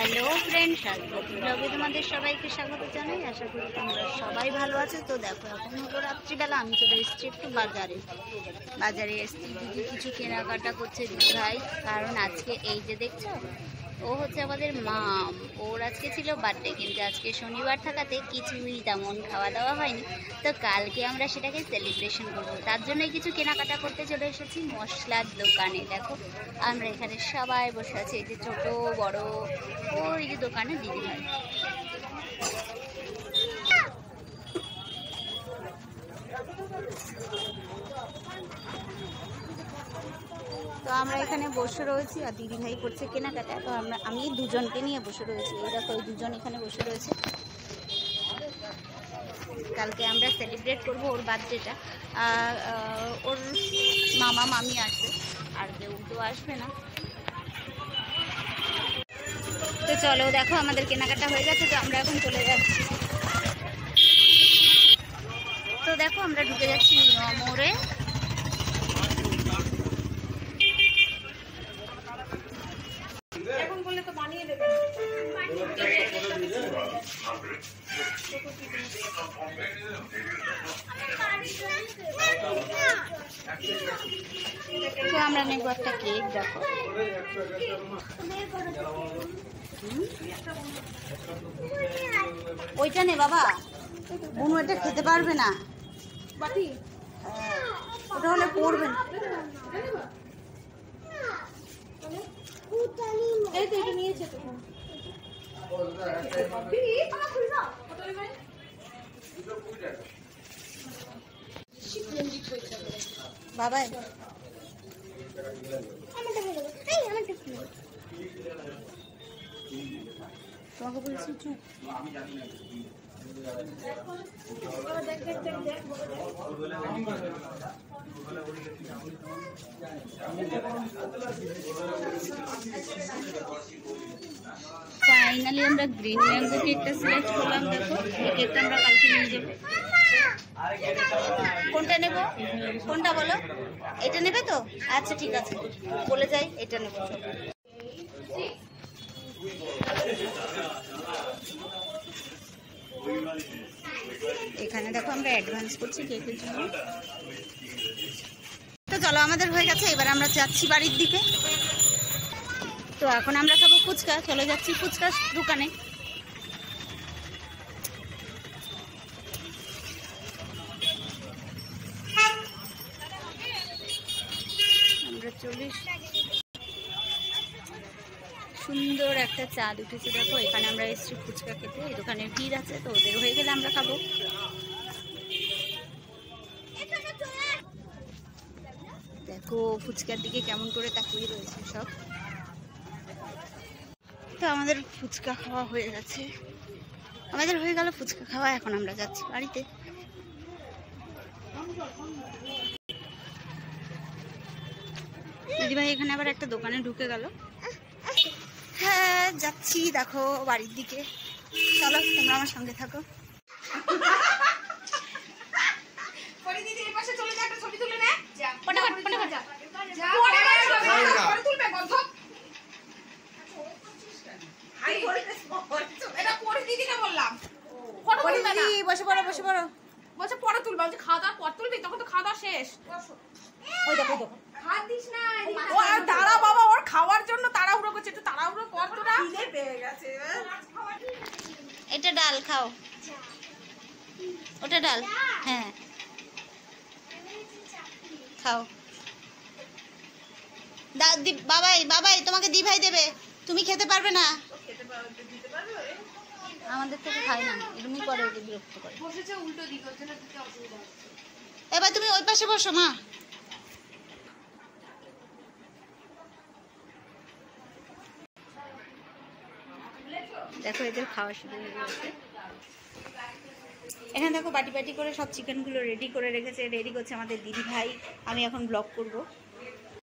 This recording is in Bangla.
হ্যালো ফ্রেন্ড, স্বাগত ব্লগে তোমাদের সবাইকে স্বাগত জানাই। আশা করি তোমরা সবাই ভালো আছো। তো দেখো, এখন হলো রাত্রিবেলা, আমি চলে এসেছি একটু বাজারে এসেছি। দিদি কিছু কেনাকাটা করছে দিদি ভাই, কারণ আজকে এই যে দেখছো, ও হচ্ছে আমাদের মাম, ওর আজকে ছিল বার্থডে, কিন্তু আজকে শনিবার থাকাতে কিছুই তেমন খাওয়া দাওয়া হয়নি। তো কালকে আমরা সেটাকে সেলিব্রেশন করবো, তার জন্যই কিছু কেনাকাটা করতে চলে এসেছি মশলার দোকানে। দেখো আমরা এখানে সবাই বসে আছি, এই যে ছোট বড়, ওই যে দোকানে দিদি ভাই। তো আমরা এখানে বসে রয়েছি আর দিদি ভাই করছে কেনাকাটা। তো আমি দুজনকে নিয়ে বসে রয়েছি। এই দেখো, ওই দুজন এখানে বসে রয়েছে। কালকে আমরা সেলিব্রেট করবো ওর বার্থডেটা, আর ওর মামা মামি আসবে, আর কেউ তো আসবে না। তো চলো, দেখো আমাদের কেনাকাটা হয়ে গেছে, তো আমরা এখন চলে যাচ্ছি। তো দেখো আমরা ঢুকে যাচ্ছি মোড়ে। এখন বললে তো বানিয়ে দেবে। তো আমরা নেবো একটা কেক। দেখো ওইটা নে বাবা, বুনু এটা খেতে পারবে না, ওটা হলে পড়বে না। এই তো এটা নিয়েছে তো। বাবা তোমাকে বলছি চুপ। ফাইনালি আমরা গ্রিন ম্যাঙ্গো কেকটা সিলেক্ট করলাম। দেখো এই কেকটা আমরা কালকে নিয়ে যাবো। কোনটা নেব, কোনটা বলো? এটা নেবে তো? আচ্ছা ঠিক আছে, বলে যাই এটা নেব। এখানে দেখো আমরা অ্যাডভান্স করছি কেকের জন্য। তো চলো, আমাদের হয়ে গেছে, এবার আমরা যাচ্ছি বাড়ির দিকে। তো এখন আমরা খাবো ফুচকা, চলে যাচ্ছি ফুচকা দোকানে। আমরা সুন্দর একটা চাঁদ উঠেছে। দেখো এখানে আমরা এসেছি ফুচকা খেতে, এই দোকানে ভিড় আছে, তো ওদের হয়ে গেলে আমরা খাবো। দেখো ফুচকার দিকে কেমন করে তাকিয়ে রয়েছে সব। তো আমাদের ফুচকা খাওয়া হয়ে গেছে, আমাদের হয়ে গেল ফুচকা খাওয়া। এখন আমরা যাচ্ছি বাড়িতে। দিদিভাই এখানে আবার একটা দোকানে ঢুকে গেল। হ্যাঁ যাচ্ছি দেখো বাড়ির দিকে। চলো তোমরা আমার সঙ্গে থাকো। বসে পড়ো বসে পড়ো। বলছে পরে তুলবে, বলছে খাওয়া দাওয়ার পর তুলবি, তখন তো খাওয়া দাওয়া শেষ। ওই দেখো দেখো হাত দিস না। ও দাঁড়া বাবা, ওর খাওয়ার জন্য তাড়াহুড়ো করছে, একটু তাড়াহুড়ো কর তোরা। খিদে পেয়ে গেছে। এটা ডাল খাও, ওটা ডাল। হ্যাঁ খাও। বাবাই বাবাই তোমাকে দি ভাই দেবে, তুমি খেতে পারবে না। আমাদের থেকে খাই না, এরকমই করে, ওকে বিরক্ত করে। এবার তুমি ওই পাশে বসো মা। দেখো এদের খাওয়া শুরু হয়ে গেছে। এখানে দেখো বাটি বাটি করে সব চিকেনগুলো রেডি করে রেখেছে, রেডি করছে আমাদের দিদি ভাই। আমি এখন ব্লগ করব।